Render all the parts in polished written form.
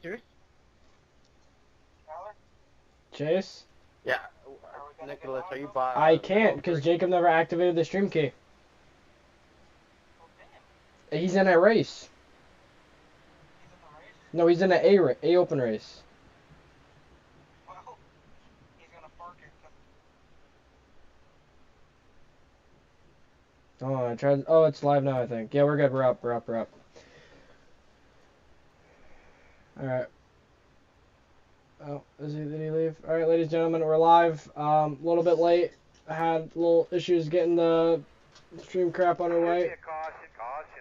Here? Chase? Yeah. Nicholas, are you by I the can't because Jacob never activated the stream key. He's in a race. No, he's in an A open race. Oh, I tried. Oh, it's live now, I think. Yeah, we're good. We're up. We're up. We're up. All right. Oh, did he leave? All right, ladies and gentlemen, we're live. A little bit late. I had little issues getting the stream crap underway.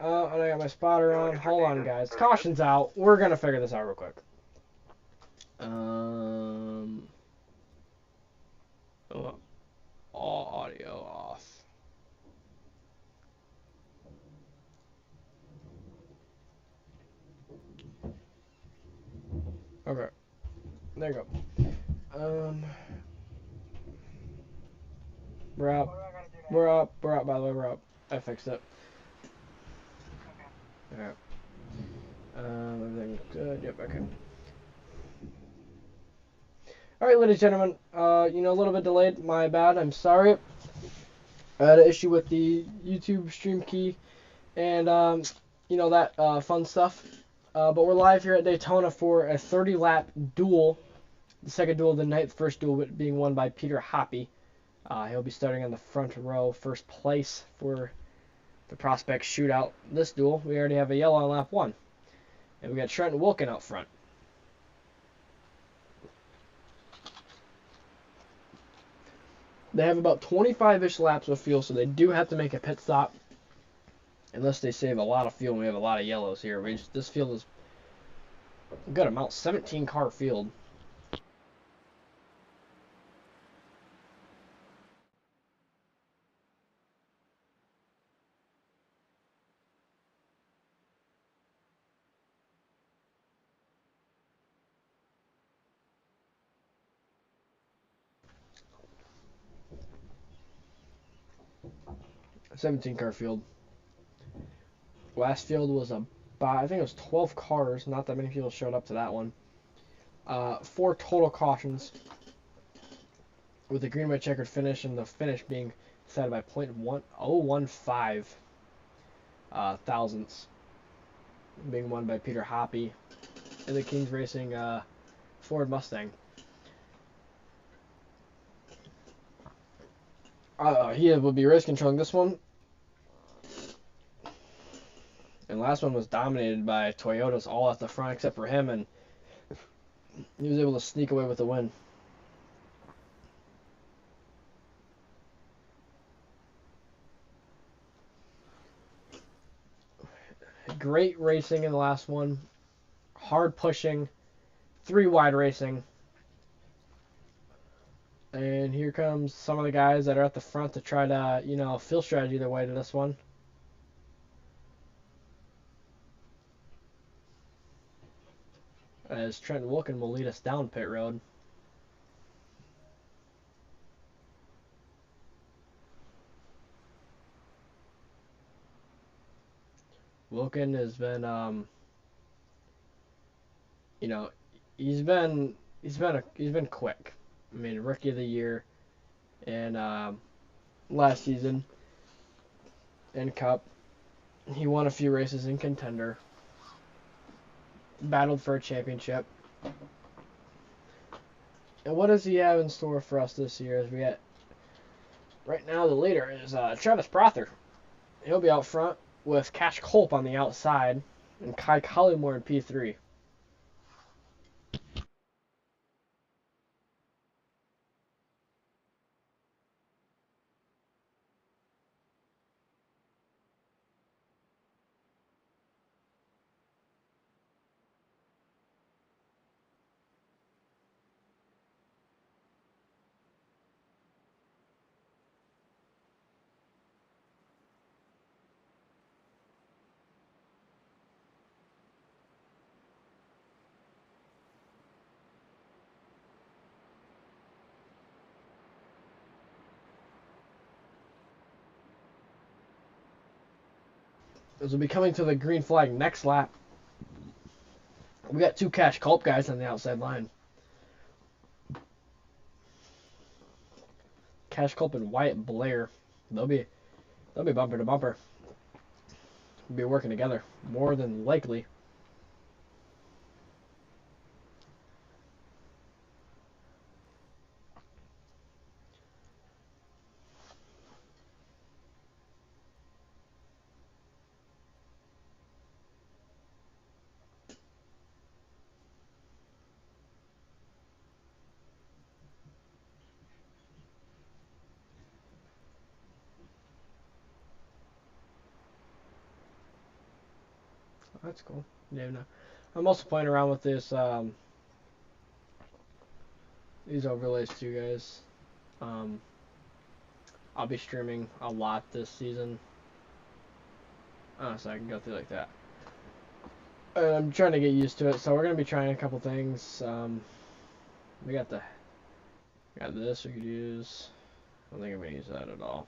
Oh, and I got my spotter on. Hold on, guys. Caution's out. We're gonna figure this out real quick. Oh, all audio off. Okay. There you go. We're up. We're up. We're up, by the way. We're up. I fixed it. Alright. Everything good. Yep, okay. Alright, ladies and gentlemen. A little bit delayed. My bad. I'm sorry. I had an issue with the YouTube stream key and, that fun stuff. But we're live here at Daytona for a 30-lap duel. The second duel of the night. The first duel being won by Peter Hoppy. He'll be starting on the front row, first place for the prospect shootout. This duel, we already have a yellow on lap 1. And we got Trenton Wilkin out front. They have about 25-ish laps of fuel, so they do have to make a pit stop. Unless they save a lot of fuel, and we have a lot of yellows here. This field is a good amount, 17-car field. A 17-car field. Last field was I think it was 12 cars. Not that many people showed up to that one. 4 total cautions, with the green, white, checkered finish, and the finish being decided by 0.1015 thousandths, being won by Peter Hoppy in the Kings Racing Ford Mustang. He will be race controlling this one. And last one was dominated by Toyotas all at the front except for him, and he was able to sneak away with the win. Great racing in the last one. Hard pushing. 3 wide racing. And here comes some of the guys that are at the front to try to, field strategy their way to this one. As Trent Wilkin will lead us down pit road. Wilkin has been, he's been quick. I mean, rookie of the year, and last season in Cup, he won a few races in Contender. Battled for a championship. And what does he have in store for us this year? As we get right now, the leader is Travis Prother. He'll be out front with Cash Culp on the outside, and Kai Collymore in P3. As we'll be coming to the green flag next lap. We got 2 Cash Culp guys on the outside line. Cash Culp and Wyatt Blair. They'll be bumper to bumper. We'll be working together more than likely. That's cool. Yeah, no. I'm also playing around with this these overlays too, guys. I'll be streaming a lot this season. So I can go through like that. I'm trying to get used to it, so we're gonna be trying a couple things. We got this we could use. I don't think I'm gonna use that at all.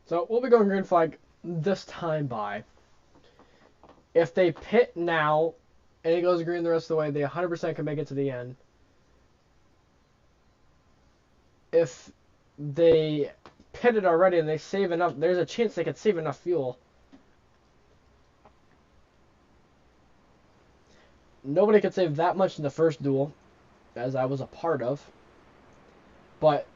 So we'll be going green flag this time by. If they pit now and it goes green the rest of the way, they 100% can make it to the end. If they pitted already and they save enough, there's a chance they could save enough fuel. Nobody could save that much in the first duel, as I was a part of. But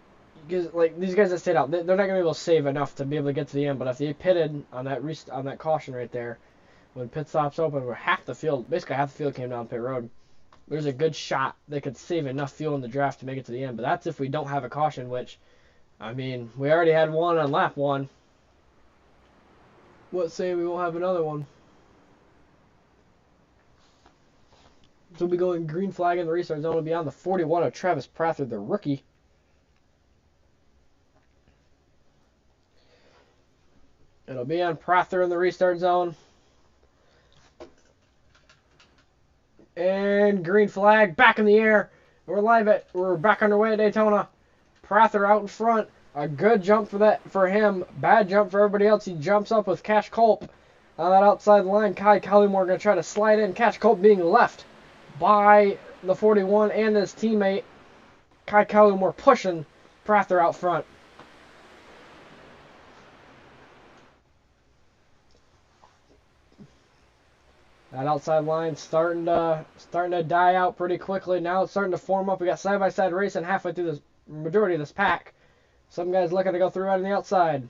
because like these guys that stayed out, they're not gonna be able to save enough to be able to get to the end. But if they pitted on that caution right there, when pit stops open, where basically half the field came down pit road, there's a good shot they could save enough fuel in the draft to make it to the end. But that's if we don't have a caution, which, I mean, we already had one on lap 1. Let's say we won't have another one. So we'll be going green flag in the restart zone. Will be on the 41 of Travis Prather, the rookie. It'll be on Prather in the restart zone. And green flag back in the air. We're back underway at Daytona. Prather out in front. A good jump for him. Bad jump for everybody else. He jumps up with Cash Culp on that outside line. Kai Collymore going to try to slide in. Cash Culp being left by the 41 and his teammate. Kai Collymore pushing Prather out front. That outside line starting to die out pretty quickly. Now it's starting to form up. We got side-by-side racing halfway through the majority of this pack. Some guys looking to go through right on the outside.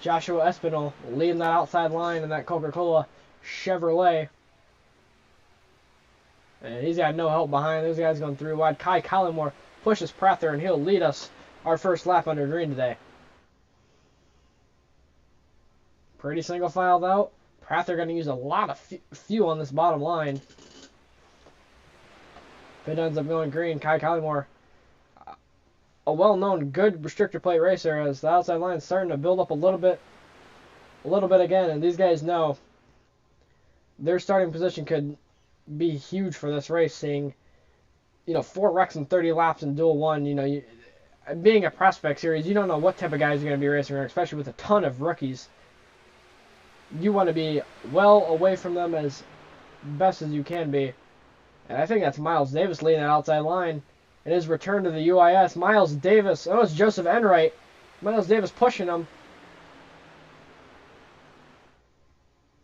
Joshua Espinal leading that outside line in that Coca-Cola Chevrolet. And he's got no help behind. Those guys going through wide. Kai Collymore pushes Prather, and he'll lead us our first lap under green today. Pretty single file, though. Prather going to use a lot of fuel on this bottom line. If it ends up going green, Kai Collymore, a well-known good restrictor plate racer, as the outside line is starting to build up a little bit again, and these guys know their starting position could be huge for this race, seeing 4 wrecks and 30 laps in Duel 1. Being a prospect series, you don't know what type of guys are going to be racing around, especially with a ton of rookies. You want to be well away from them as best as you can be. And I think that's Miles Davis leading that outside line in his return to the UIS. Miles Davis, it's Joseph Enright. Miles Davis pushing him.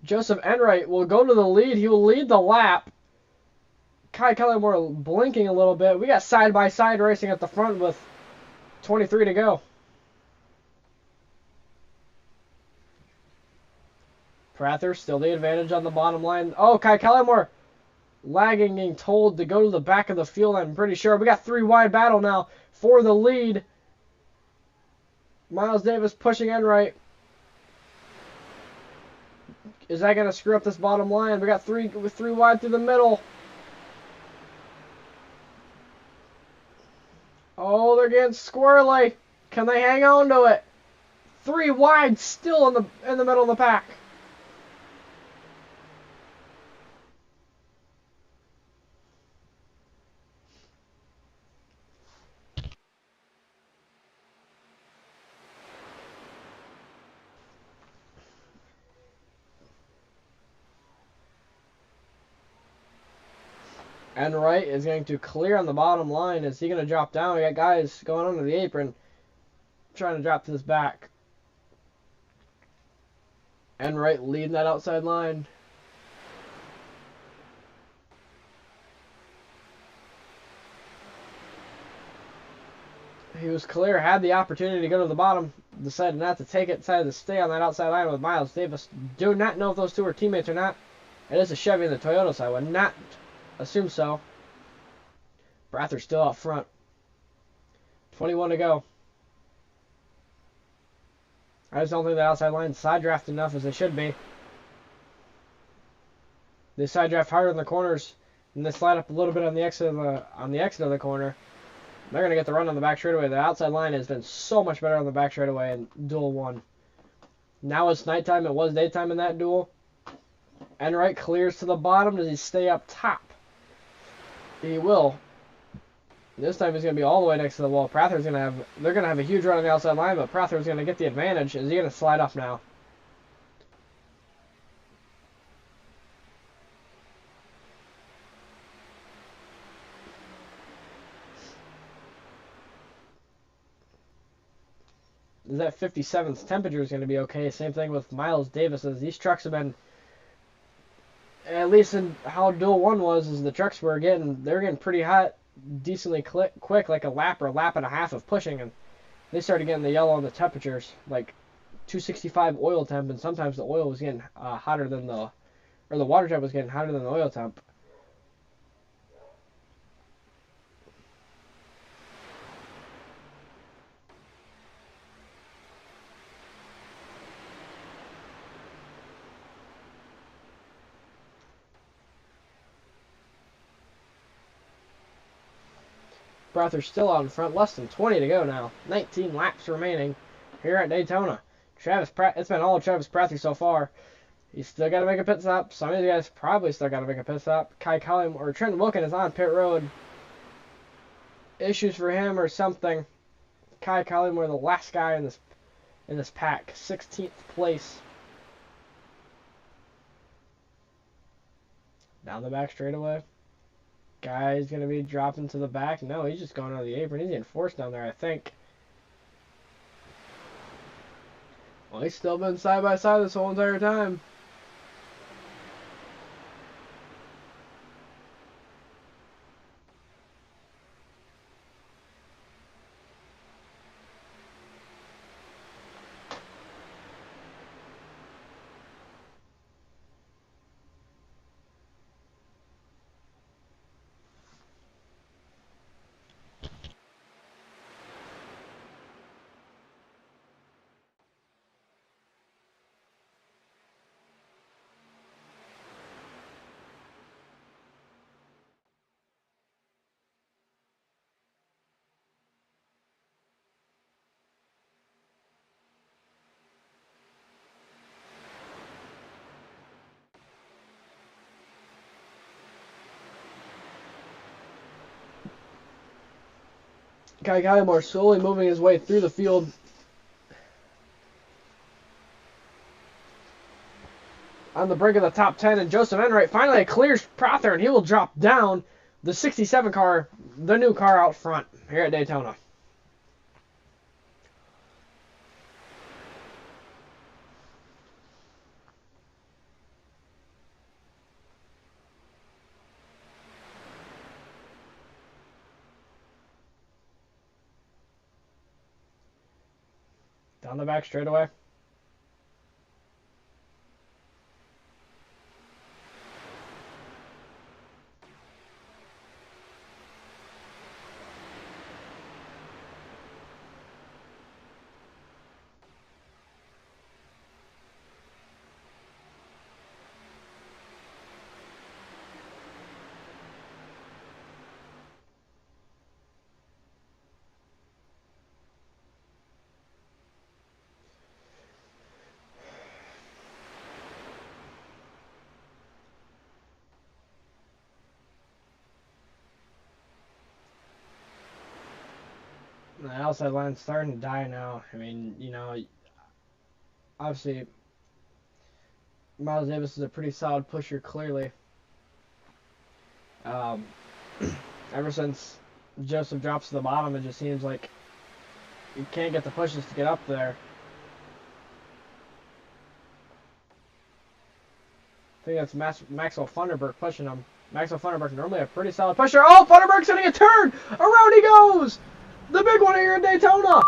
Joseph Enright will go to the lead. He will lead the lap. Kai Collymore blinking a little bit. We got side-by-side racing at the front with 23 to go. Prather still the advantage on the bottom line. Oh, Kai Collymore lagging, being told to go to the back of the field, I'm pretty sure. We got 3 wide battle now for the lead. Miles Davis pushing Enright. Is that going to screw up this bottom line? We got three wide through the middle. Oh, they're getting squirrely. Can they hang on to it? 3 wide still in the middle of the pack. And Wright is going to clear on the bottom line. Is he going to drop down? We got guys going under the apron trying to drop to this back. And Wright leading that outside line. He was clear, had the opportunity to go to the bottom, decided not to take it, decided to stay on that outside line with Miles Davis. Do not know if those two are teammates or not. It is a Chevy and the Toyota, so I would not assume so. Brather's still out front. 21 to go. I just don't think the outside line's side draft enough as they should be. They side draft harder in the corners, and they slide up a little bit on the exit of the corner. They're going to get the run on the back straightaway. The outside line has been so much better on the back straightaway in Duel 1. Now it's nighttime. It was daytime in that duel. Enright clears to the bottom. Does he stay up top? He will. This time he's going to be all the way next to the wall. They're going to have a huge run on the outside line, but Prather's going to get the advantage. Is he going to slide up now? That 57th temperature is going to be okay. Same thing with Miles Davis. As these trucks have been, at least in how Duel 1 was, is the trucks were getting pretty hot, decently quick, like a lap or a lap and a half of pushing, and they started getting the yellow on the temperatures, like 265 oil temp, and sometimes the oil was getting hotter than the water temp was getting hotter than the oil temp. Prather's still out in front, less than 20 to go now. 19 laps remaining here at Daytona. It's been all Travis Prather so far. He's still got to make a pit stop. Some of these guys probably still got to make a pit stop. Trent Wilkin is on pit road. Issues for him or something. Kai Collymore, the last guy in this pack, 16th place. Down the back straightaway. Guy's going to be dropping to the back. No, he's just going on the apron. He's getting forced down there, I think. Well, he's still been side by side this whole entire time. Kai Collymore slowly moving his way through the field. On the brink of the top 10, and Joseph Enright finally clears Prather, and he will drop down the 67 car, the new car out front here at Daytona. Down the back straightaway. The outside line's starting to die now. I mean, obviously Miles Davis is a pretty solid pusher, clearly. Um, ever since Joseph drops to the bottom, it just seems like you can't get the pushes to get up there. I think that's Maxwell Funderburk pushing him. Maxwell Funderburk normally a pretty solid pusher. Oh, Funderburk's getting a turn! Around he goes! The big one here in Daytona!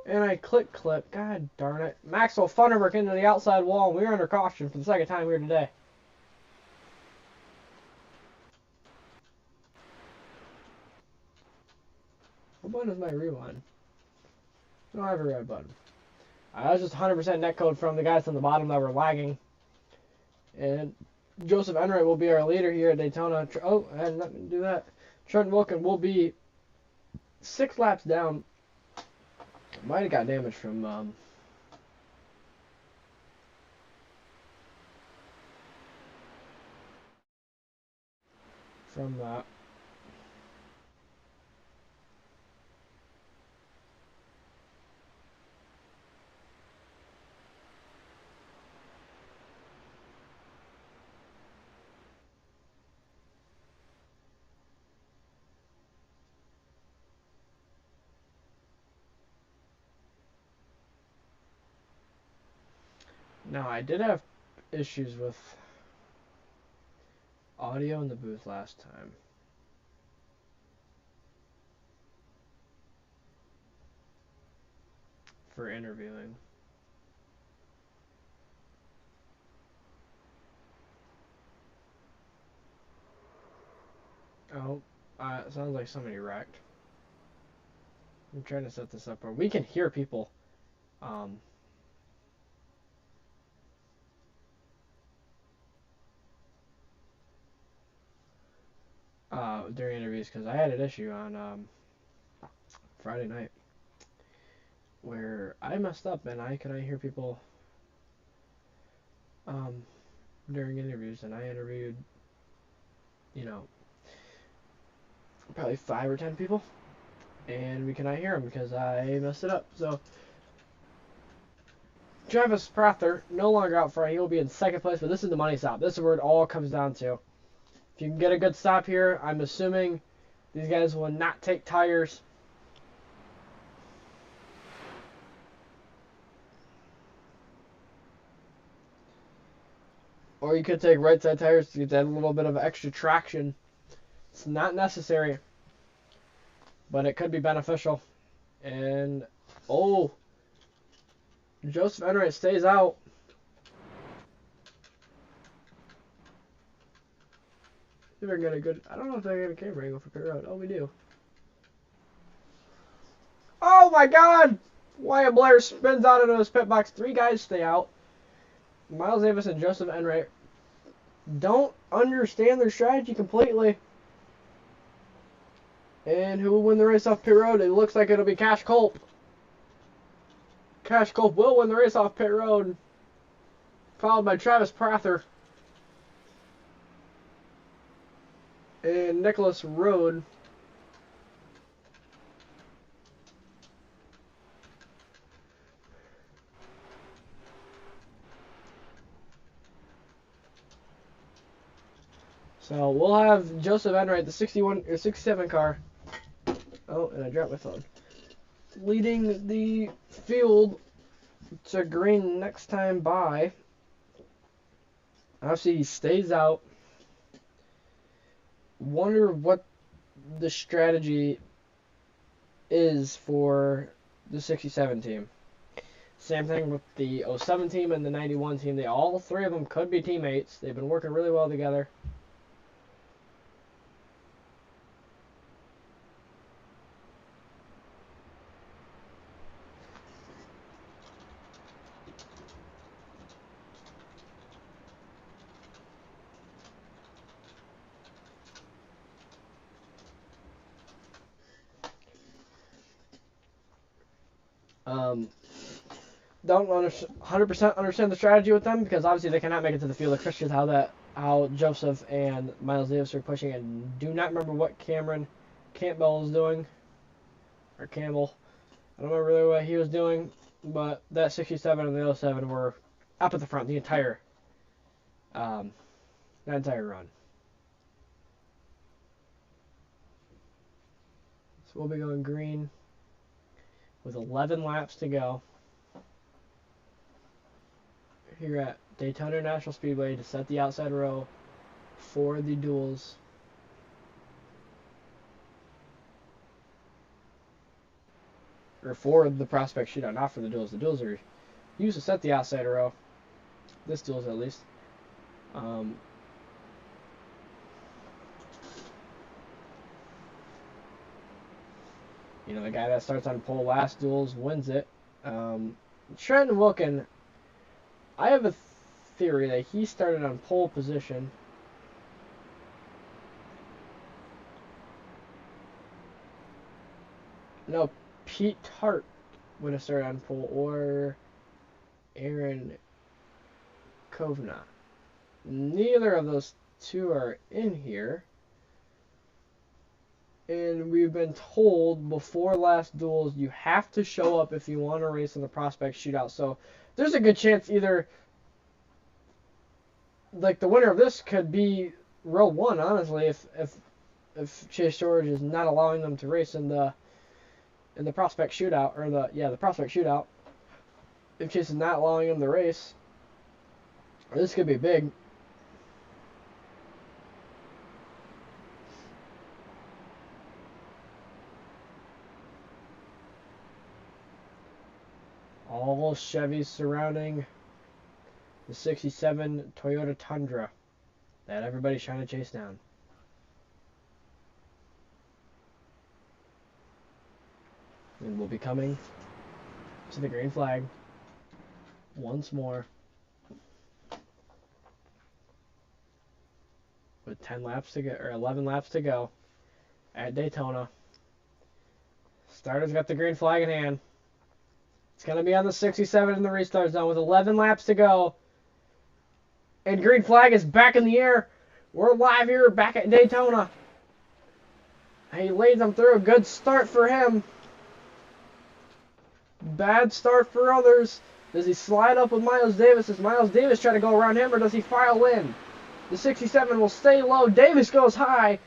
And I clip. God darn it. Maxwell Funderburk into the outside wall, and we're under caution for the second time here today. What button is my rewind? I don't have a red button. That was just 100% netcode from the guys on the bottom that were lagging. And Joseph Enright will be our leader here at Daytona. Oh, I had nothing to do that. Trenton Wilkin will be 6 laps down. Might have got damage from that. Now, I did have issues with audio in the booth last time. For interviewing. Oh, it sounds like somebody wrecked. I'm trying to set this up where we can hear people. During interviews, because I had an issue on Friday night where I messed up and I hear people during interviews, and I interviewed probably 5 or 10 people, and we cannot hear them because I messed it up. So Travis Prather no longer out front. He will be in second place, but this is the money stop. This is where it all comes down to. If you can get a good stop here, I'm assuming these guys will not take tires. Or you could take right side tires to get that little bit of extra traction. It's not necessary, but it could be beneficial. And, oh, Joseph Enright stays out. See if I can get a good, I don't know if I get a camera angle for pit road. Oh, we do. Oh my God! Wyatt Blair spins out into his pit box. 3 guys stay out. Miles Davis and Joseph Enright don't understand their strategy completely. And who will win the race off pit road? It looks like it'll be Cash Culp. Cash Culp will win the race off pit road, followed by Travis Prather and Nicholas Rode. So we'll have Joseph Enright, the 61 or 67 car. Oh, and I dropped my phone. Leading the field to green next time by. Obviously, he stays out. Wonder what the strategy is for the 67 team. Same thing with the 07 team and the 91 team. All 3 of them could be teammates. They've been working really well together. Don't 100% understand the strategy with them because obviously they cannot make it to the field of Christians. How Joseph and Miles Davis are pushing, and do not remember what Cameron Campbell is doing or Campbell. I don't remember really what he was doing, but that 67 and the 07 were up at the front the entire run. So we'll be going green with 11 laps to go here at Daytona International Speedway to set the outside row for the duels. Or for the prospect shootout, not for the duels. The duels are used to set the outside row. This duels at least. You know, the guy that starts on pole last duels wins it. Trenton Wilkin, I have a theory that he started on pole position. No, Pete Hart would have started on pole, or Aaron Kovna. Neither of those two are in here. And we've been told before last duels you have to show up if you want to race in the prospect shootout. So there's a good chance either like the winner of this could be row 1, honestly, if Chase George is not allowing them to race in the prospect shootout, or the prospect shootout. If Chase is not allowing them to race, this could be big. All Chevys surrounding the 67 Toyota Tundra that everybody's trying to chase down. And we'll be coming to the green flag once more with 10 laps to go, or 11 laps to go at Daytona. Starter's got the green flag in hand. It's going to be on the 67 in the restart zone with 11 laps to go. And green flag is back in the air. We're live here back at Daytona. He laid them through. A good start for him. Bad start for others. Does he slide up with Miles Davis? Does Miles Davis try to go around him, or does he file in? The 67 will stay low. Davis goes high.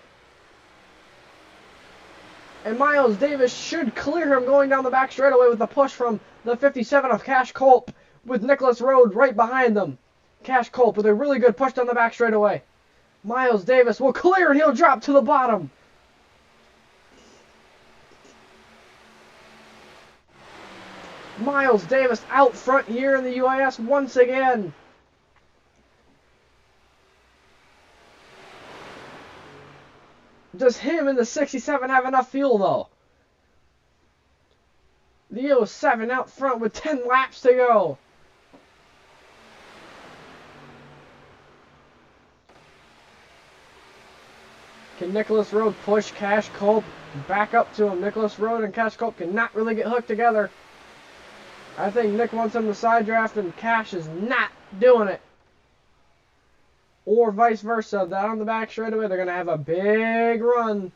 And Miles Davis should clear him going down the back straightaway with the push from the 57 of Cash Culp, with Nicholas Rode right behind them. Cash Culp with a really good push down the back straightaway. Miles Davis will clear and he'll drop to the bottom. Miles Davis out front here in the UIS once again. Does him and the 67 have enough fuel, though? The 07 out front with 10 laps to go. Can Nicholas Rode push Cash Culp back up to him? Nicholas Rode and Cash Culp cannot really get hooked together. I think Nick wants him to side draft and Cash is not doing it. Or vice versa. Down on the back straightaway, they're going to have a big run.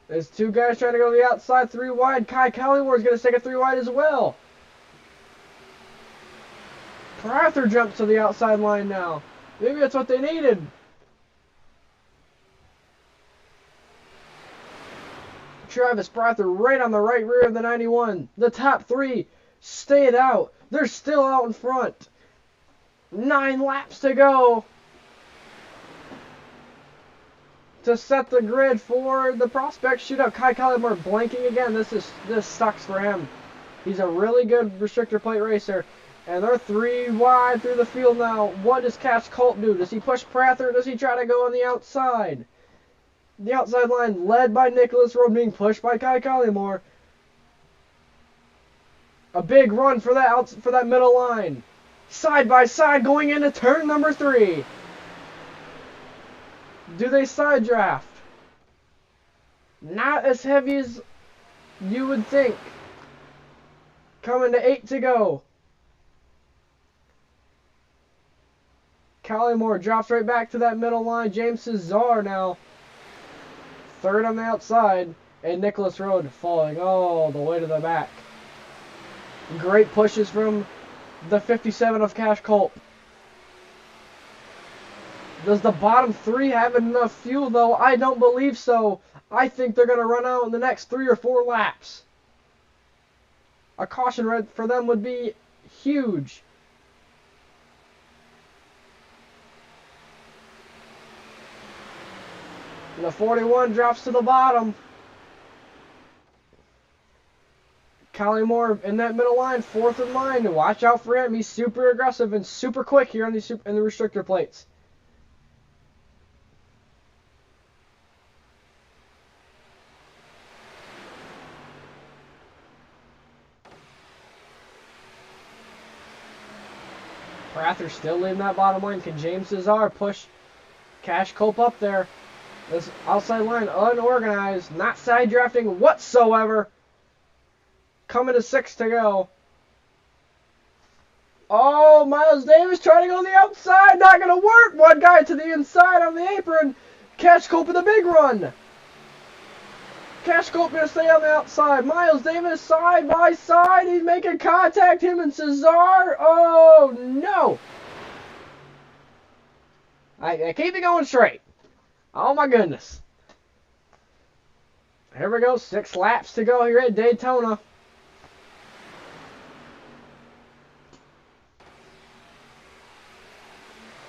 There's two guys trying to go to the outside, 3 wide. Kai Collymore is going to take a 3 wide as well. Prather jumps to the outside line now. Maybe that's what they needed. Travis Prather right on the right rear of the 91. The top 3 stayed out. They're still out in front. 9 laps to go to set the grid for the prospect shootout. Kai Collymore blanking again. This sucks for him. He's a really good restrictor plate racer. And they're 3 wide through the field now. What does Cash Culp do? Does he push Prather or does he try to go on the outside? The outside line led by Nicholas Rode, being pushed by Kai Collymore. A big run for that middle line. Side by side going into turn number 3. Do they side draft? Not as heavy as you would think. Coming to 8 to go. Collymore drops right back to that middle line. James Cesar now. 3rd on the outside. And Nicholas Road falling all the way to the back. Great pushes from the 57 of Cash Culp. Does the bottom three have enough fuel, though? I don't believe so. I think they're going to run out in the next 3 or 4 laps. A caution red for them would be huge. And the 41 drops to the bottom. Collymore in that middle line, 4th in line. Watch out for him. He's super aggressive and super quick here on in the restrictor plates. Prather still leading that bottom line. Can James Cesar push Cash Culp up there? This outside line unorganized, not side drafting whatsoever. Coming to 6 to go. Oh, Miles Davis trying to go on the outside. Not going to work. One guy to the inside on the apron. Cash Culp with a big run. Cash Culp going to stay on the outside. Miles Davis side by side. He's making contact. Him and Cesar. Oh, no. I keep it going straight. Oh, my goodness. Here we go. 6 laps to go here at Daytona.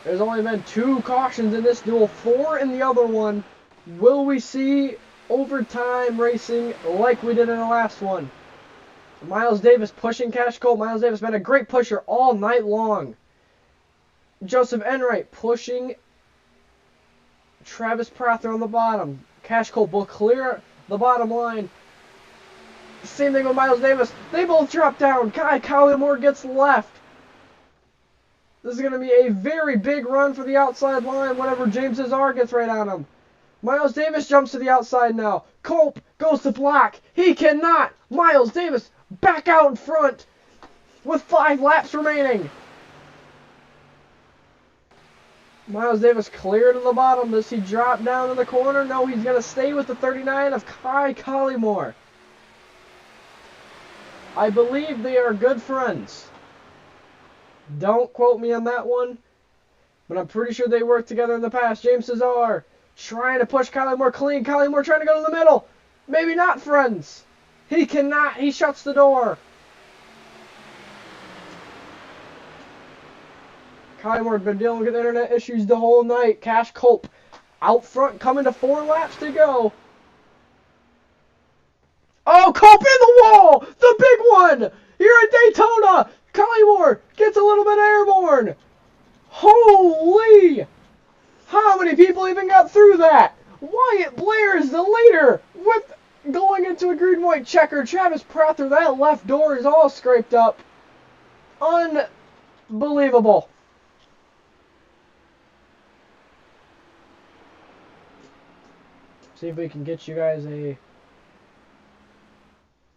There's only been 2 cautions in this duel, 4 in the other one. Will we see overtime racing like we did in the last one? Miles Davis pushing Cash Culp. Miles Davis been a great pusher all night long. Joseph Enright pushing Travis Prather on the bottom. Cash Culp will clear the bottom line. Same thing with Miles Davis. They both drop down. Kai Collymore gets left. This is going to be a very big run for the outside line whenever James Cesar gets right on him. Miles Davis jumps to the outside now. Culp goes to block. He cannot. Miles Davis back out in front with 5 laps remaining. Miles Davis clear to the bottom. Does he drop down to the corner? No, he's going to stay with the 39 of Kai Collymore. I believe they are good friends. Don't quote me on that one, but I'm pretty sure they worked together in the past. James Cesar trying to push Collymore clean. Collymore trying to go to the middle. Maybe not friends. He cannot. He shuts the door. Collymore had been dealing with internet issues the whole night. Cash Culp out front, coming to 4 laps to go. Oh, Culp in the wall! The big one! Here at Daytona! Collymore gets a little bit airborne. Holy! How many people even got through that? Wyatt Blair is the leader with going into a green-white checker. Travis Prather, that left door is all scraped up. Unbelievable. See if we can get you guys a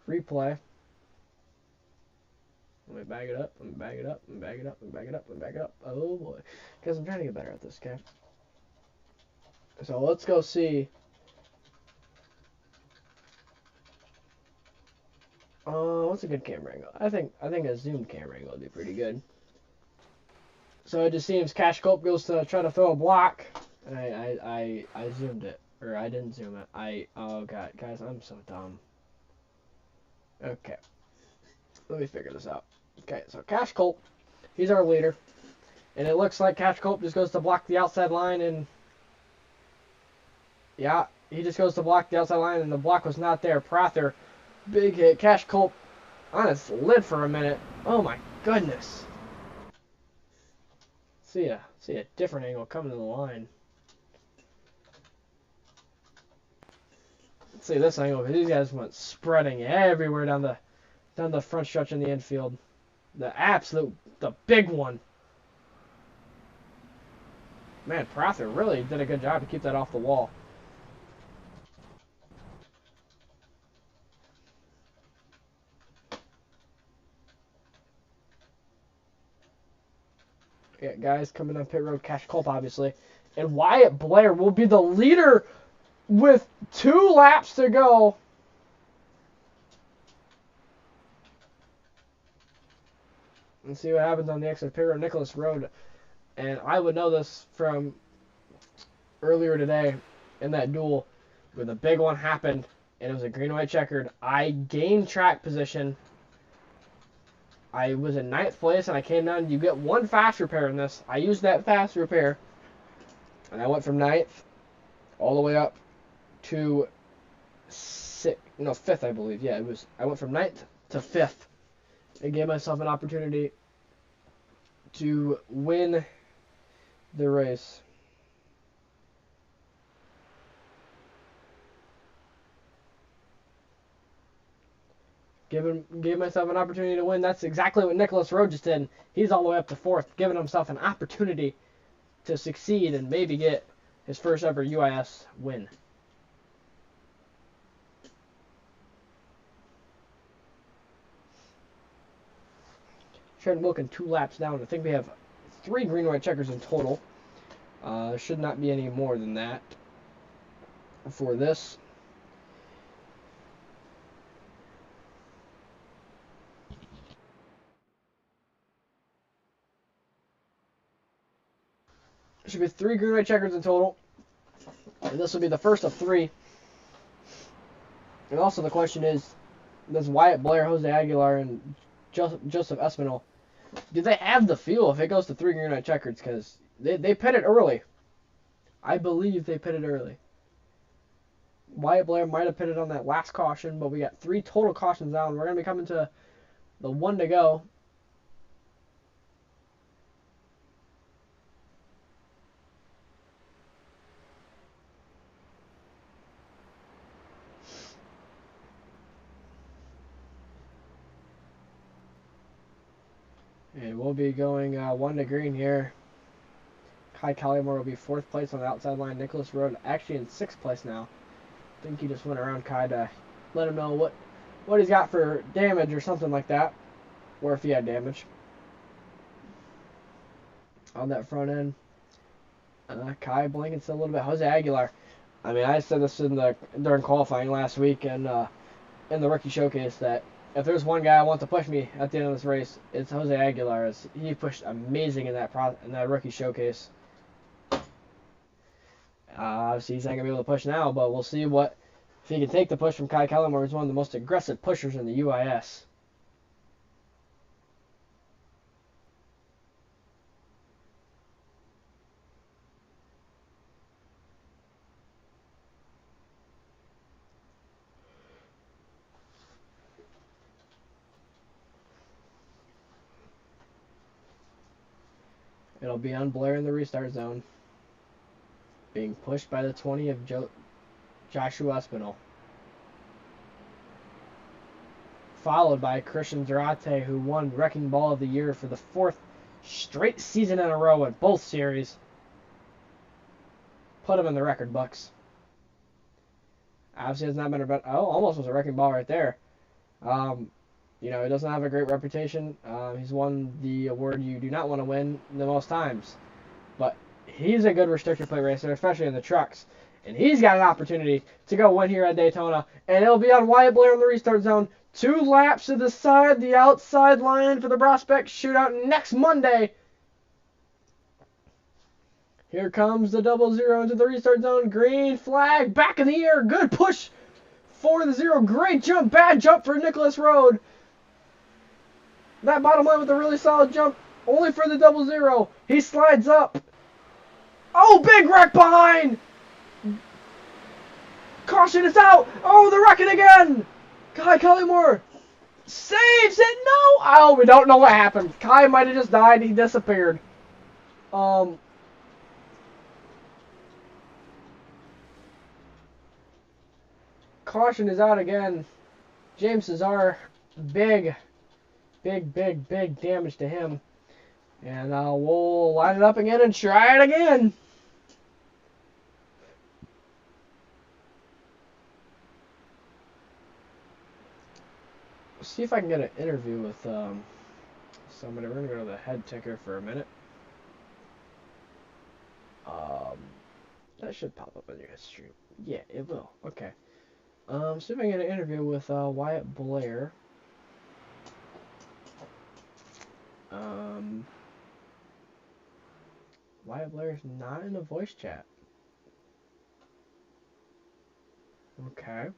replay. Let me bag it up, let me bag it up, let me bag it up, let me bag it up, let me bag it up. Oh boy. Because I'm trying to get better at this, okay? So let's go see. What's a good camera angle? I think a zoom camera angle would be pretty good. So it just seems Cash Culp goes to try to throw a block. And I zoomed it. Or I didn't zoom it. Oh god, guys, I'm so dumb. Okay. Let me figure this out. Okay, so Cash Culp, he's our leader. And it looks like Cash Culp just goes to block the outside line and... Yeah, he just goes to block the outside line and the block was not there. Prather, big hit. Cash Culp on his lid for a minute. Oh my goodness. See a different angle coming to the line. Let's see this angle because these guys went spreading everywhere down the front stretch in the infield. The big one. Man, Prather really did a good job to keep that off the wall. Yeah, guys coming on pit road, Cash Culp obviously. And Wyatt Blair will be the leader with 2 laps to go. And see what happens on the exit pit road, Nicholas Road. And I would know this from earlier today in that duel where the big one happened and it was a green-white checkered. I gained track position. I was in 9th place and I came down. You get 1 fast repair in this. I used that fast repair and I went from 9th all the way up to 5th, I believe. Yeah, I went from 9th to 5th. And gave myself an opportunity to win the race. Gave myself an opportunity to win. That's exactly what Nicholas Rowe just did. He's all the way up to 4th, giving himself an opportunity to succeed and maybe get his first ever UIS win. Sharon Wilkin 2 laps down. I think we have 3 green-white checkers in total. There should not be any more than that for this. There should be 3 green-white checkers in total. And this will be the first of 3. And also the question is, does Wyatt Blair, Jose Aguilar, and Joseph Espinal, do they have the fuel if it goes to 3 green-white checkers? Because they pitted early. I believe they pitted early. Wyatt Blair might have pitted on that last caution, but we got 3 total cautions down. We're going to be coming to the 1 to go. And we'll be going 1 to green here. Kai Collymore will be 4th place on the outside line. Nicholas Rowe actually in 6th place now. I think he just went around Kai to let him know what he's got for damage or something like that. Or if he had damage on that front end. Kai blinking still a little bit. Jose Aguilar. I mean, I said this during qualifying last week and in the rookie showcase that if there's one guy I want to push me at the end of this race, it's Jose Aguilar. He pushed amazing in that rookie showcase. Obviously, he's not going to be able to push now, but we'll see if he can take the push from Kai Kellumore. He's one of the most aggressive pushers in the UIS. It'll be on Blair in the restart zone. Being pushed by the 20 of Joshua Espinal. Followed by Christian Zarate, who won Wrecking Ball of the Year for the 4th straight season in a row at both series. Put him in the record books. Obviously has not been almost was a Wrecking Ball right there. He doesn't have a great reputation. He's won the award you do not want to win the most times. But he's a good restrictor plate racer, especially in the trucks. And he's got an opportunity to go win here at Daytona. And it'll be on Wyatt Blair in the restart zone. 2 laps to decide the outside line for the Prospect Shootout next Monday. Here comes the 00 into the restart zone. Green flag back in the air. Good push for the 0. Great jump. Bad jump for Nicholas Rowe. That bottom line with a really solid jump. Only for the 00. He slides up. Oh, big wreck behind. Caution, it's out. Oh, the wrecking again. Kai Collymore saves it. No. Oh, we don't know what happened. Kai might have just died. He disappeared. Caution is out again. James Cesar, big damage to him. And we'll line it up again and try it again. See if I can get an interview with somebody. We're going to go to the head ticker for a minute. That should pop up on your stream. Yeah, it will. Okay. See if I can get an interview with Wyatt Blair. Wyatt Blair is not in the voice chat. Okay.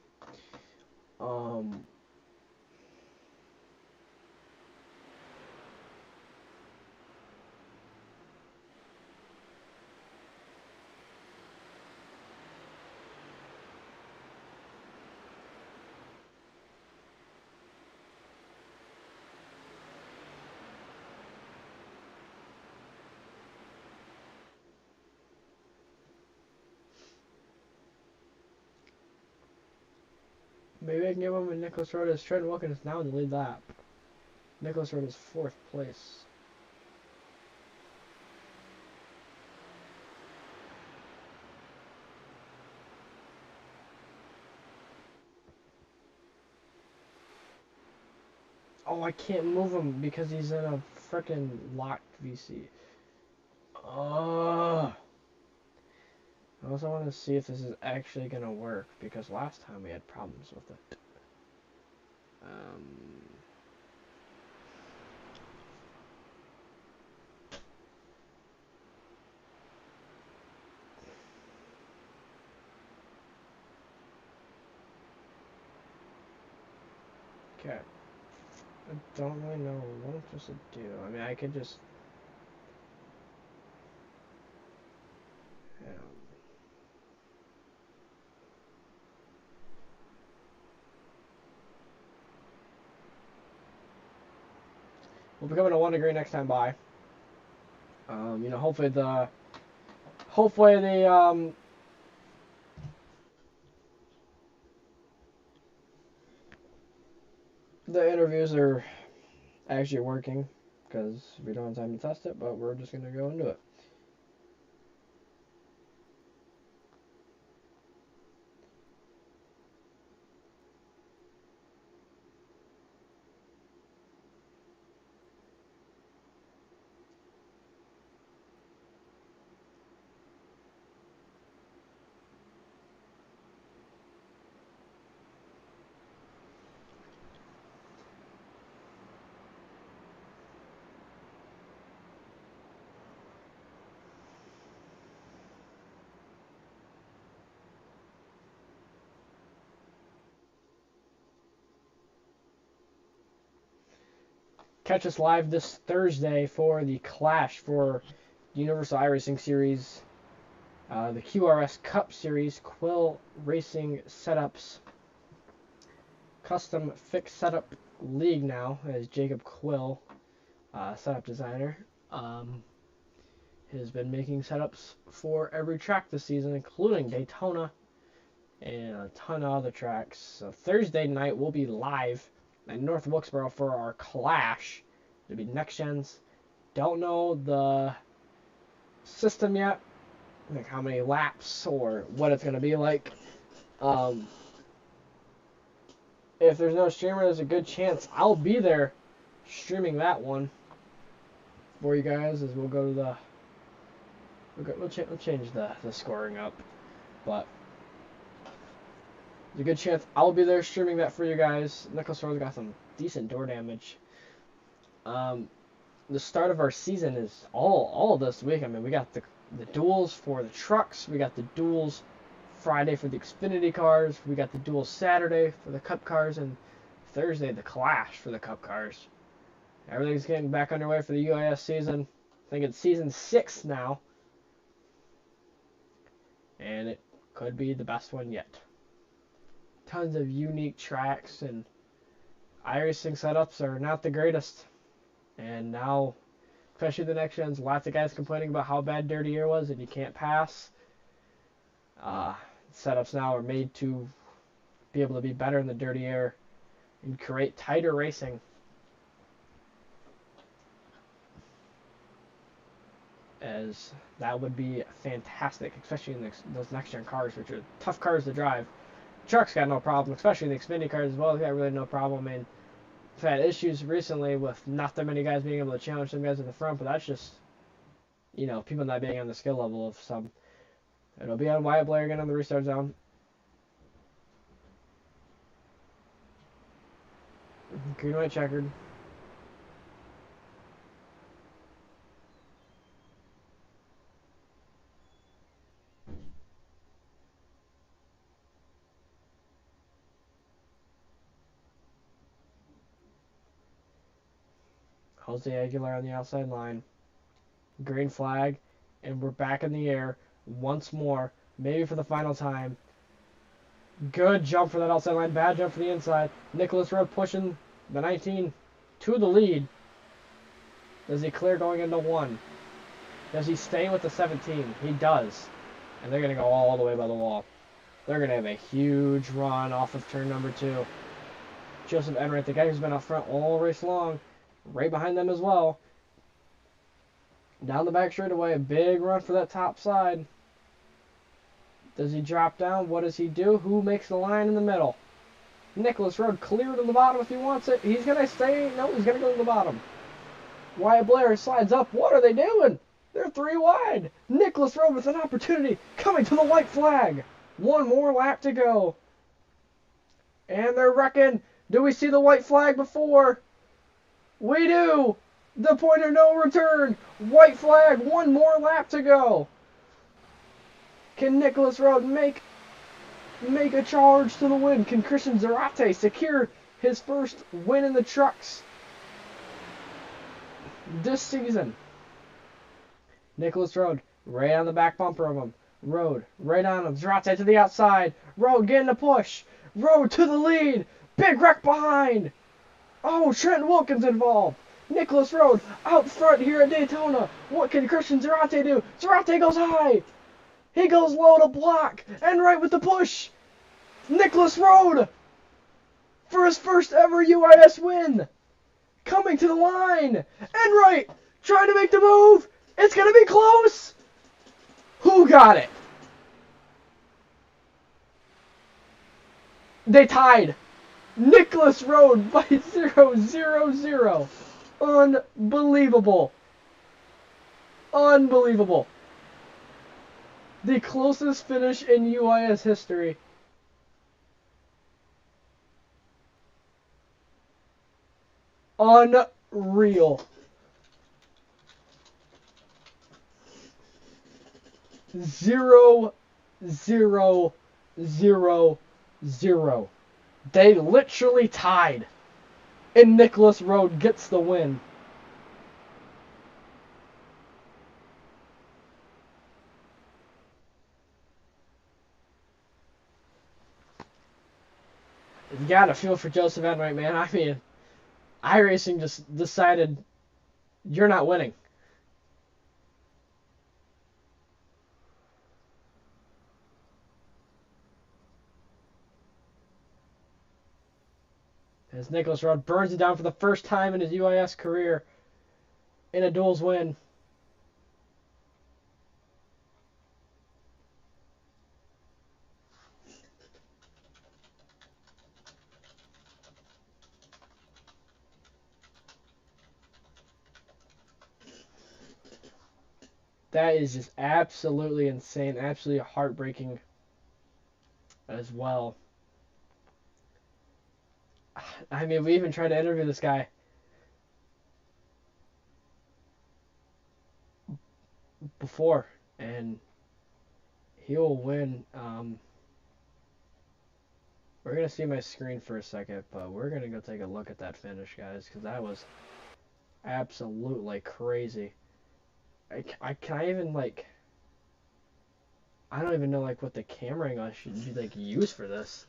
Maybe I can give him a Nicholas Roda's. Trent Wilkins now in the lead lap. Nicholas Roda's 4th place. Oh, I can't move him because he's in a freaking locked VC. Oh. I also want to see if this is actually going to work because last time we had problems with it. Okay. I don't really know what I'm supposed to do. I mean, I could just... We'll be coming to 1 degree next time by. You know, hopefully the interviews are actually working because we don't have time to test it, but we're just gonna go and do it. Catch us live this Thursday for the Clash for the Universal iRacing Series, the QRS Cup Series, Quill Racing Setups, Custom Fixed Setup League now, as Jacob Quill, setup designer, has been making setups for every track this season, including Daytona and a ton of other tracks. So Thursday night we'll be live at North Wilkesboro for our Clash. It'll be next gens. Don't know the system yet, like how many laps or what it's gonna be like. If there's no streamer, there's a good chance I'll be there streaming that one for you guys. As we'll go to the we'll change the scoring up, but there's a good chance I'll be there streaming that for you guys. Nicholas Rowe's got some decent door damage. The start of our season is all this week. I mean, we got the duels for the trucks. We got the duels Friday for the Xfinity cars. We got the duels Saturday for the Cup cars, and Thursday the Clash for the Cup cars. Everything's getting back underway for the UAS season. I think it's season 6 now, and it could be the best one yet. Tons of unique tracks, and iRacing setups are not the greatest. And now, especially the next gens, lots of guys complaining about how bad Dirty Air was and you can't pass. Setups now are made to be able to be better in the Dirty Air and create tighter racing. As that would be fantastic, especially in those next gen cars, which are tough cars to drive. Trucks got no problem, especially the Xfinity cars as well. They got really no problem. And I've had issues recently with not that many guys being able to challenge some guys in the front, but that's just, you know, people not being on the skill level of some. It'll be on Wyatt Blair again on the restart zone. Green, white, checkered. Jose Aguilar on the outside line. Green flag. And we're back in the air once more. Maybe for the final time. Good jump for that outside line. Bad jump for the inside. Nicholas Rowe pushing the 19 to the lead. Does he clear going into 1? Does he stay with the 17? He does. And they're going to go all the way by the wall. They're going to have a huge run off of turn number 2. Joseph Enright, the guy who's been out front all race long, right behind them as well. Down the back straightaway, a big run for that top side. Does he drop down? What does he do? Who makes the line in the middle? Nicholas Rowe clear to the bottom if he wants it. He's going to stay. No, he's going to go to the bottom. Wyatt Blair slides up. What are they doing? They're 3 wide. Nicholas Rowe with an opportunity coming to the white flag. 1 more lap to go. And they're wrecking. Do we see the white flag before? We do. The point of no return. White flag. 1 more lap to go. Can Nicholas Rowe make a charge to the win? Can Christian Zarate secure his first win in the trucks this season? Nicholas Rowe right on the back bumper of him. Rowe right on him. Zarate to the outside. Rowe getting a push. Rowe to the lead. Big wreck behind. Oh, Trent Wilkins involved. Nicholas Rowe out front here at Daytona. What can Christian Zarate do? Zarate goes high. He goes low to block. And right with the push. Nicholas Rowe for his first ever UIS win. Coming to the line. And right. Trying to make the move. It's going to be close. Who got it? They tied. Nicholas Rowe by 0-0-0. Unbelievable. Unbelievable. The closest finish in UIS history. Unreal. 0-0-0-0. They literally tied. And Nicholas Rowe gets the win. You gotta feel for Joseph Enright, man. I mean, iRacing just decided you're not winning. As Nicholas Rowe burns it down for the first time in his UIS career in a duels win. That is just absolutely insane, absolutely heartbreaking as well. I mean, we even tried to interview this guy before, and he will win. We're going to see my screen for a second, but we're going to go take a look at that finish, guys, because that was absolutely crazy. Can I even, like, I don't even know, like, what the camera angle I should, like, use for this.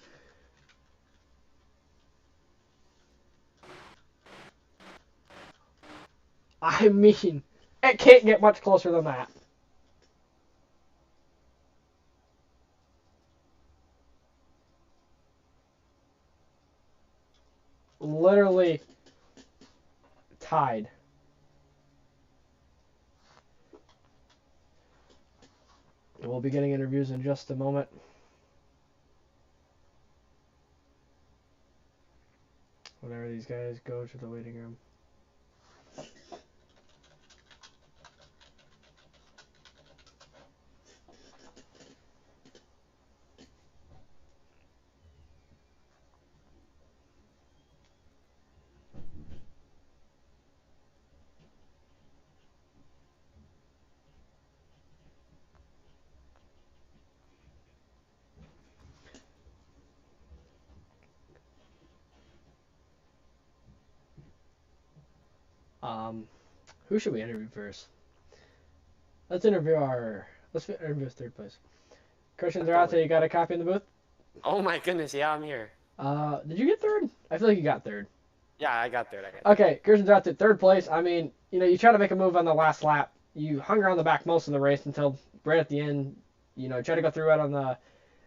I mean, it can't get much closer than that. Literally tied. We'll be getting interviews in just a moment. Whenever these guys go to the waiting room. Who should we interview first? Let's interview third place. Christian Zarate, you got a copy in the booth? Oh my goodness, yeah, I'm here. Did you get third? I feel like you got third. Yeah, I got third. Okay, Christian Zarate, third place. I mean, you try to make a move on the last lap. You hung around the back most of the race until right at the end. Try to go through it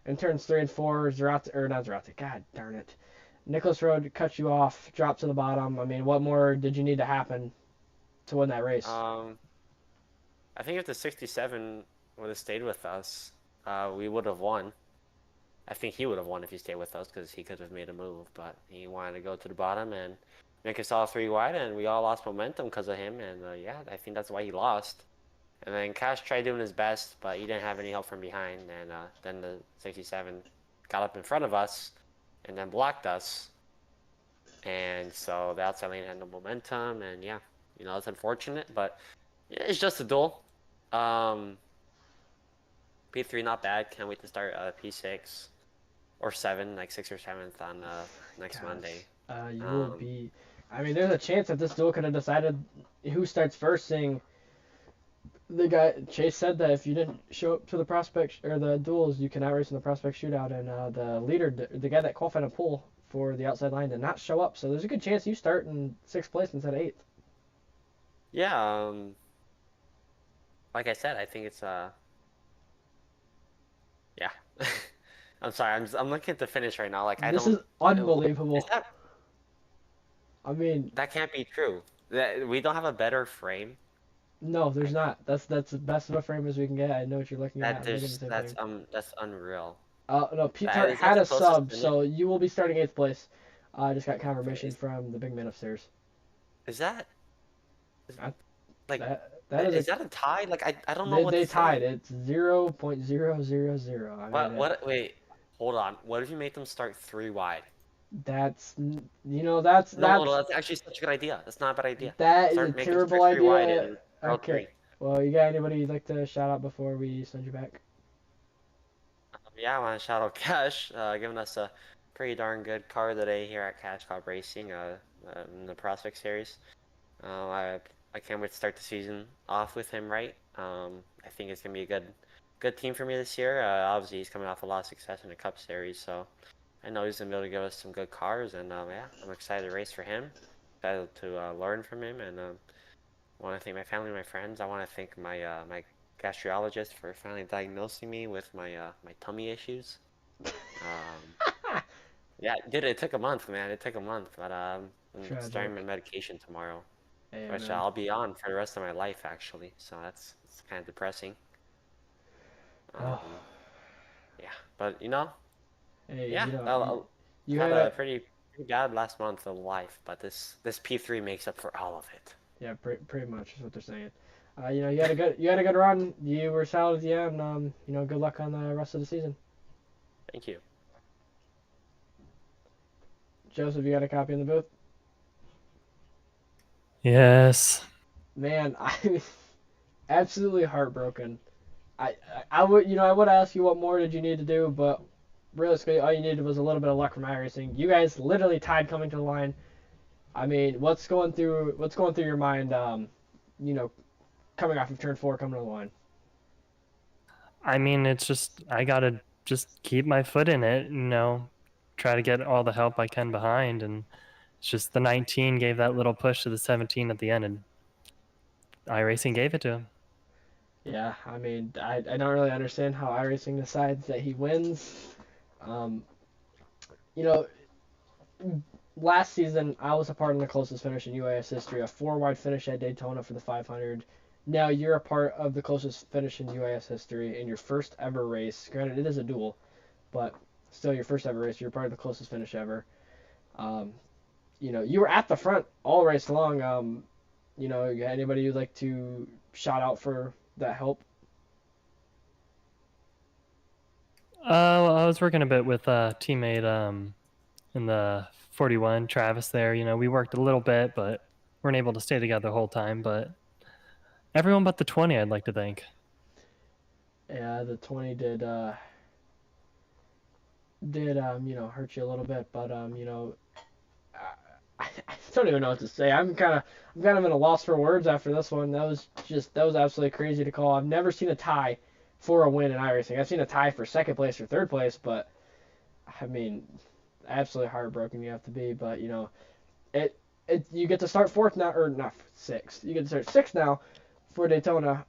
in turns 3 and 4. Not Zarate. God darn it. Nicholas Road cut you off, dropped to the bottom. I mean, what more did you need to happen to win that race? I think if the 67 would have stayed with us, we would have won. I think he would have won if he stayed with us because he could have made a move, but he wanted to go to the bottom and make us all 3 wide, and we all lost momentum because of him, and yeah, I think that's why he lost. And then Cash tried doing his best, but he didn't have any help from behind, and then the 67 got up in front of us and then blocked us, and so the outside lane had no momentum, and yeah, it's unfortunate, but yeah, it's just a duel. P3 not bad. Can't wait to start P6 or 7, like 6th or 7th on next Monday. You will be. I mean, there's a chance that this duel could have decided who starts first. Seeing the guy Chase said that if you didn't show up to the prospect or the duels, you cannot race in the prospect shootout, and the leader, the guy that qualified a pool for the outside line, did not show up. So there's a good chance you start in 6th place instead of 8th. Yeah. Like I said, I think it's yeah. I'm sorry. I'm looking at the finish right now. Like this is unbelievable. Is that, I mean, that can't be true. We don't have a better frame. No, there's not. That's the best of a frame as we can get. I know what you're looking at. That's unreal. No, Peter had a sub, so you will be starting 8th place. I just got confirmation from the big man upstairs. Is that like is that a tie? Like I don't know what they tied. It's 0.000. What? Wait, hold on. What if you make them start 3 wide? That's No, that's actually such a good idea. That's not a bad idea. That is a terrible idea. Okay. Well, you got anybody you'd like to shout out before we send you back? Yeah, I want to shout out Cash, giving us a pretty darn good car today here at Cash Club Racing in the Prospect Series. I can't wait to start the season off with him right. I think it's going to be a good team for me this year. Obviously, he's coming off a lot of success in the Cup Series, so I know he's going to be able to give us some good cars, and yeah, I'm excited to race for him, excited to learn from him, and I want to thank my family and my friends. I want to thank my my gastrologist for finally diagnosing me with my my tummy issues. Yeah, it took a month, man. It took a month, but I'm starting my medication tomorrow, which I'll be on for the rest of my life, actually. So it's kind of depressing. Yeah, but hey, you had a pretty bad last month of life, but this P3 makes up for all of it. Yeah, pretty much is what they're saying. You had a good run. You were solid at the end. Good luck on the rest of the season. Thank you. Joseph, you got a copy in the booth? Yes. Man, I'm absolutely heartbroken. I would ask you what more did you need to do, but realistically, all you needed was a little bit of luck from iRacing. You guys literally tied coming to the line. I mean, what's going through your mind? Coming off of turn 4, coming to the line. I mean, it's just I gotta just keep my foot in it. Try to get all the help I can behind, and it's just the 19 gave that little push to the 17 at the end, and iRacing gave it to him. Yeah, I mean, I don't really understand how iRacing decides that he wins. Last season, I was a part of the closest finish in UAS history, a 4-wide finish at Daytona for the 500. Now you're a part of the closest finish in UAS history in your first ever race. Granted, it is a duel, but still your first ever race. You're part of the closest finish ever. You were at the front all race long. Anybody you'd like to shout out for that help? I was working a bit with a teammate in the 41, Travis there. We worked a little bit, but weren't able to stay together the whole time. But everyone but the 20, I'd like to thank. Yeah, the 20 did hurt you a little bit, but I don't even know what to say. I'm kind of in a loss for words after this one. That was absolutely crazy to call. I've never seen a tie for a win in iRacing. I've seen a tie for second place or third place, but I mean, absolutely heartbroken you have to be. But it you get to start fourth now, or not sixth. You get to start sixth now for Daytona.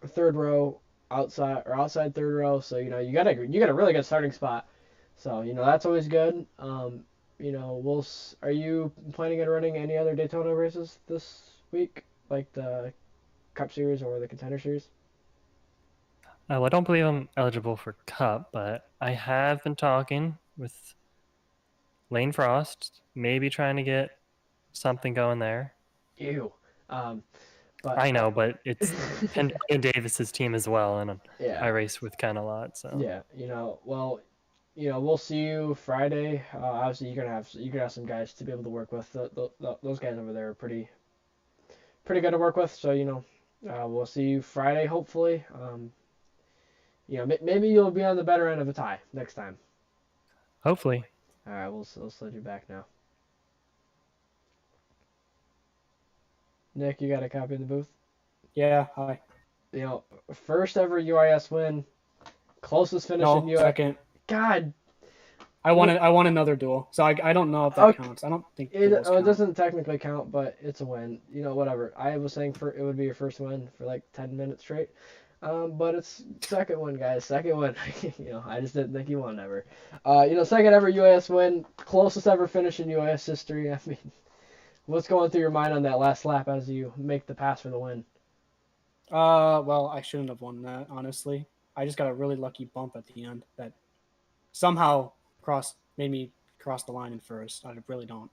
Third row outside third row. So you got a really good starting spot. So that's always good. Are you planning on running any other Daytona races this week, like the Cup Series or the Contender Series? Well, I don't believe I'm eligible for Cup, but I have been talking with Lane Frost, maybe trying to get something going there. Ew. But I know, but it's Penn Davis's team as well, and yeah. I race with Ken a lot, so Yeah. Well, we'll see you Friday. Obviously, you're gonna have some guys to be able to work with. Those guys over there are pretty good to work with. So we'll see you Friday, hopefully. Maybe you'll be on the better end of a tie next time. hopefully. All right, we'll slide you back now. Nick, you got a copy in the booth? Yeah, hi. First ever UIS win, closest finish in UIS. Second. God. I won another duel, so I don't know if that counts. I don't think it count. doesn't technically count, but it's a win. Whatever. I was saying it would be your first win for like 10 minutes straight. But it's second one, guys. Second one. I just didn't think you won ever. Second ever UIS win, closest ever finish in UIS history. I mean, what's going through your mind on that last lap as you make the pass for the win? Well, I shouldn't have won that, honestly. I just got a really lucky bump at the end that somehow made me cross the line in first. I really don't.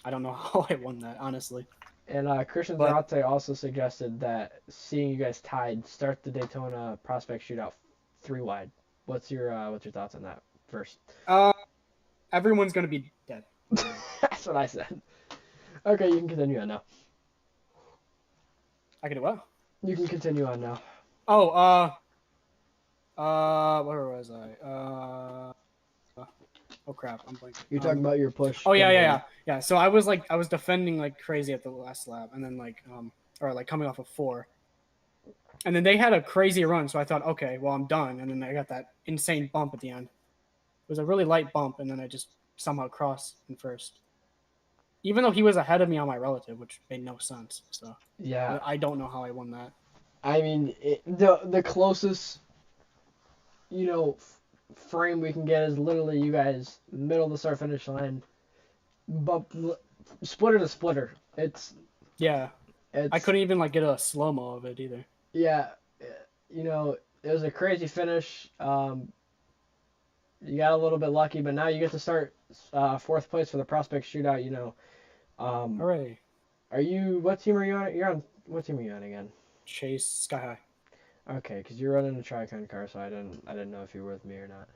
I don't know how I won that, honestly. And Christian Zarate also suggested that seeing you guys tied, start the Daytona prospect shootout 3 wide. What's your thoughts on that first? Everyone's gonna be dead. That's what I said. Okay, you can continue on now. I can do what? You can continue on now. Oh, where was I? Oh crap, I'm blanking. You're talking about your push. Oh yeah. So I was defending like crazy at the last lap, and then coming off of 4, and then they had a crazy run. So I thought, okay, well I'm done, and then I got that insane bump at the end. It was a really light bump, and then I just somehow crossed in first, even though he was ahead of me on my relative, which made no sense. So yeah, I don't know how I won that. I mean, the closest, frame we can get is literally you guys middle of the start finish line, splitter to splitter. I couldn't even get a slow mo of it either. Yeah, it was a crazy finish. You got a little bit lucky, but now you get to start fourth place for the prospect shootout. Hooray! What team are you on? What team are you on again? Chase Sky High. Okay, because you're running a Tricon car, so I didn't know if you were with me or not.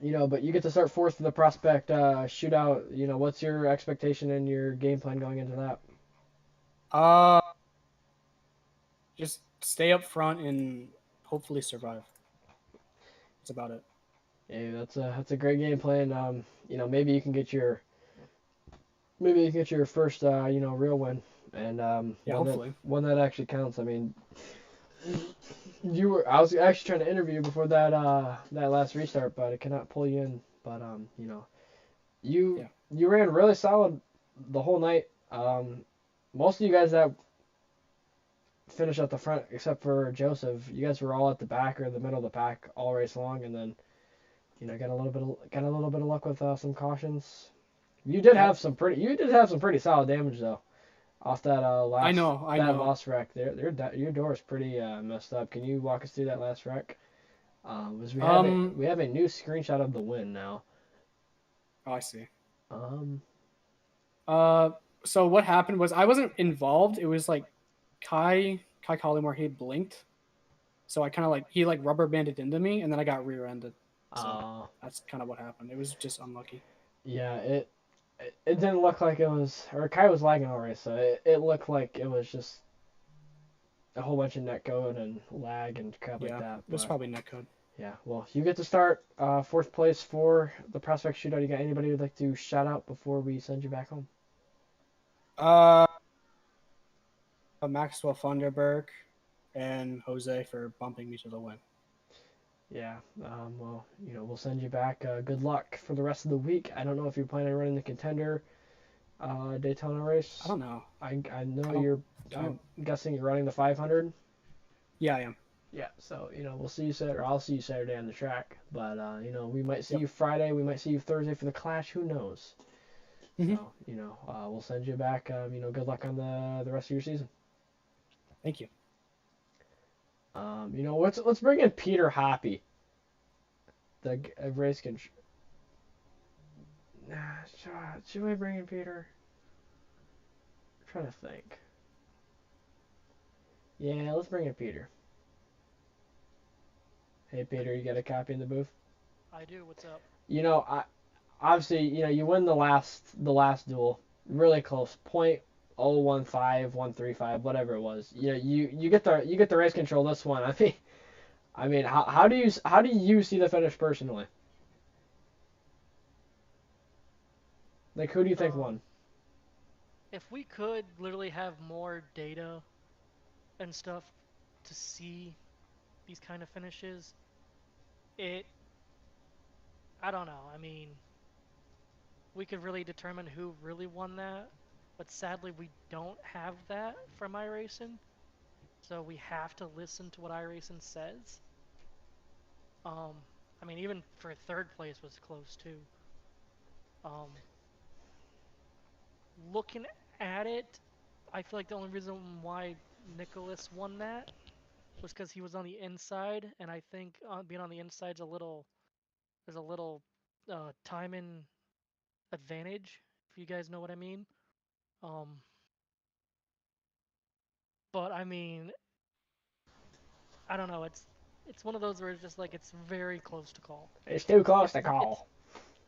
But you get to start fourth for the prospect shootout. What's your expectation and your game plan going into that? Just stay up front and hopefully survive. That's about it. Yeah, that's a great game plan. Maybe you can get your first real win, and hopefully one that actually counts. I mean, I was actually trying to interview you before that last restart, but I cannot pull you in. But you ran really solid the whole night. Most of you guys that finished at the front, except for Joseph, you guys were all at the back or the middle of the pack all race long, and then got a little bit of luck with some cautions. You did have some pretty solid damage though. Off that last I know. last wreck, your door is pretty messed up. Can you walk us through that last wreck? We have a new screenshot of the win now. Oh, I see. So what happened was I wasn't involved. It was like Kai Collymore, he blinked, so I kind of he rubber banded into me, and then I got rear-ended. So that's kind of what happened. It was just unlucky. Yeah, it didn't look like it was, or Kai was lagging already, so it looked like it was just a whole bunch of netcode and lag and crap like that. It was probably netcode. Yeah, well, you get to start 4th place for the prospect shootout. You got anybody you'd like to shout out before we send you back home? Uh, Maxwell Funderburg and Jose for bumping me to the win. Yeah, well, we'll send you back. Good luck for the rest of the week. I don't know if you're planning on running the contender Daytona race. I don't know. I know I'm guessing you're running the 500. Yeah, I am. Yeah, so we'll see you Saturday, or I'll see you Saturday on the track. But we might see Yep. you Friday. We might see you Thursday for the Clash. Who knows? Mhm. So we'll send you back. Good luck on the rest of your season. Thank you. Let's bring in Peter Hoppy. The race can. Should we bring in Peter? I'm trying to think. Yeah, let's bring in Peter. Hey Peter, you got a copy in the booth? I do. What's up? I obviously you win the last duel, really close, 0.015135, whatever it was. You get the race control this one. I mean, how do you see the finish personally? Like, who do you think won? If we could literally have more data and stuff to see these kind of finishes, I don't know. I mean, we could really determine who really won that, but sadly we don't have that from iRacing, so we have to listen to what iRacing says. Um, I mean, even for 3rd place was close too. Um, looking at it, I feel like the only reason why Nicholas won that was because he was on the inside, and I think being on the inside is there's a little timing advantage, if you guys know what I mean. Um, but I mean, I don't know. It's one of those where it's just like it's very close to call. It's too close It's to call.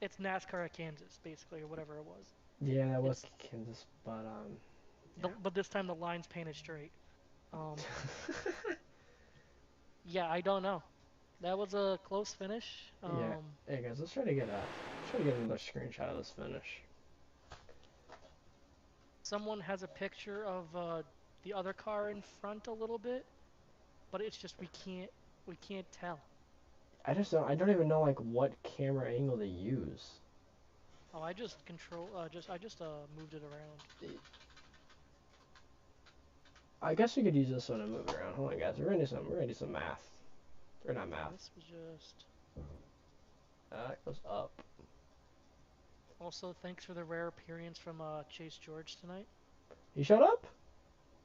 it's NASCAR at Kansas, basically, or whatever it was. Yeah, that was It's Kansas, but but this time the line's painted straight. Um, yeah, I don't know. That was a close finish. yeah. Hey guys, let's try to get another screenshot of this finish. Someone has a picture of the other car in front a little bit, but it's just we can't tell. I don't even know like what camera angle to use. Oh, I just moved it around. I guess we could use this one to move around. Hold on, guys. We're gonna do some math. Or not math. This was just. It goes up. Also, thanks for the rare appearance from Chase George tonight. He showed up?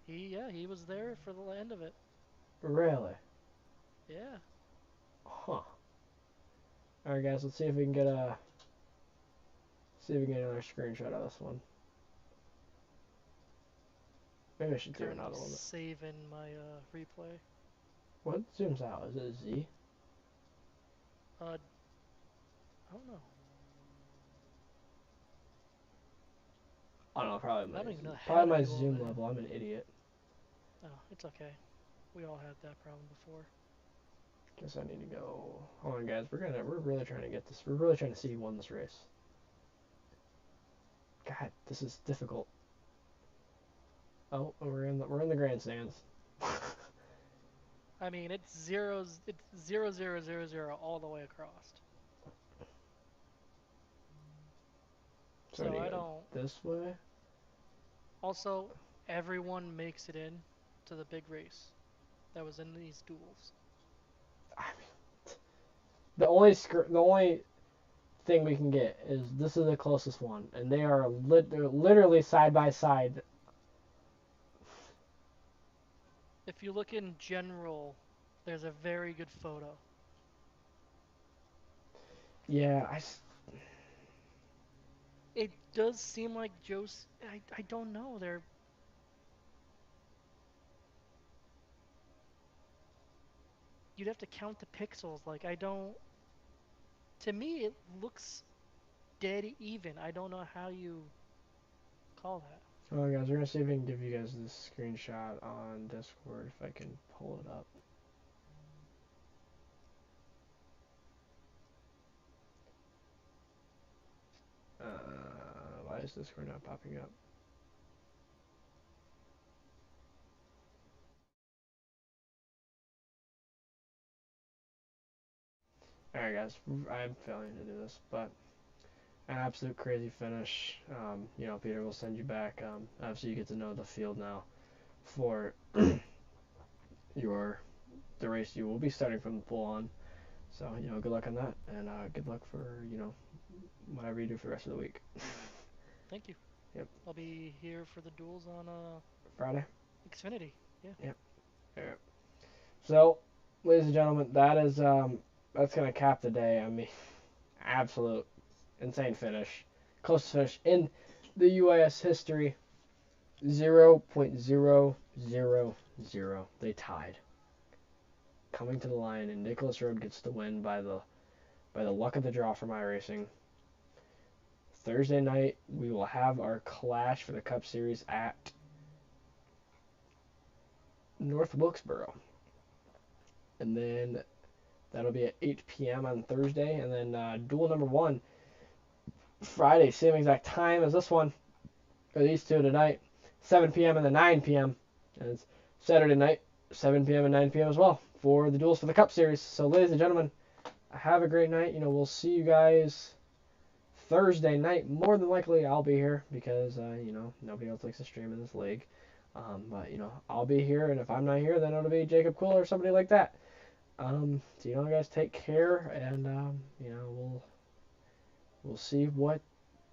He was there for the end of it. Really? Yeah. Huh. Alright guys, let's see if we can get another screenshot of this one. Maybe I should do Currently another one. saving my replay. What zooms out? Is it a Z? I don't know. I don't know, probably I don't even know how probably to my do all zoom that. level. I'm an idiot. Oh, it's okay. We all had that problem before. Guess I need to go. Hold on, guys. We're really trying to get this. We're really trying to see who won this race. God, this is difficult. Oh, we're in the grandstands. I mean, it's 0 0 0 0 0 all the way across. So I don't. This way. Also, everyone makes it in to the big race that was in these duels. I mean, the only thing we can get is this is the closest one, and they're literally side by side. If you look in general, there's a very good photo. Yeah, It does seem like Joe's. I don't know. You'd have to count the pixels. Like, I don't. To me, it looks dead even. I don't know how you call that. Oh guys, we're gonna see if we can give you guys this screenshot on Discord if I can pull it up. is Discord not popping up? Alright guys, I'm failing to do this, but an absolute crazy finish. You know, Peter will send you back. Obviously you get to know the field now for the race you will be starting from the pole on. So, you know, good luck on that, and good luck for, you know, whatever you do for the rest of the week. Thank you. Yep. I'll be here for the duels on Friday? Xfinity. Yeah. Yep. Alright. So, ladies and gentlemen, that's gonna cap the day. I mean, absolute insane finish. Closest finish in the UIS history. 0.000. They tied. Coming to the line, and Nicholas Road gets the win by the luck of the draw from iRacing. Thursday night, we will have our clash for the Cup Series at North Wilkesboro. And then that'll be at 8 p.m. on Thursday. And then duel number 1, Friday, same exact time as this one. Or these two tonight, 7 p.m. and then 9 p.m. And it's Saturday night, 7 p.m. and 9 p.m. as well for the duels for the Cup Series. So, ladies and gentlemen, have a great night. You know, we'll see you guys Thursday night. More than likely, I'll be here because, you know, nobody else likes to stream in this league. But, you know, I'll be here, and if I'm not here, then it'll be Jacob Cool or somebody like that. So, you know, guys, take care, and, you know, we'll see what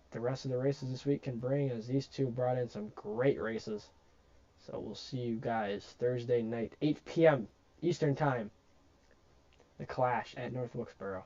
the rest of the races this week can bring, as these two brought in some great races. So we'll see you guys Thursday night, 8 p.m. Eastern Time. The Clash at North Wilkesboro.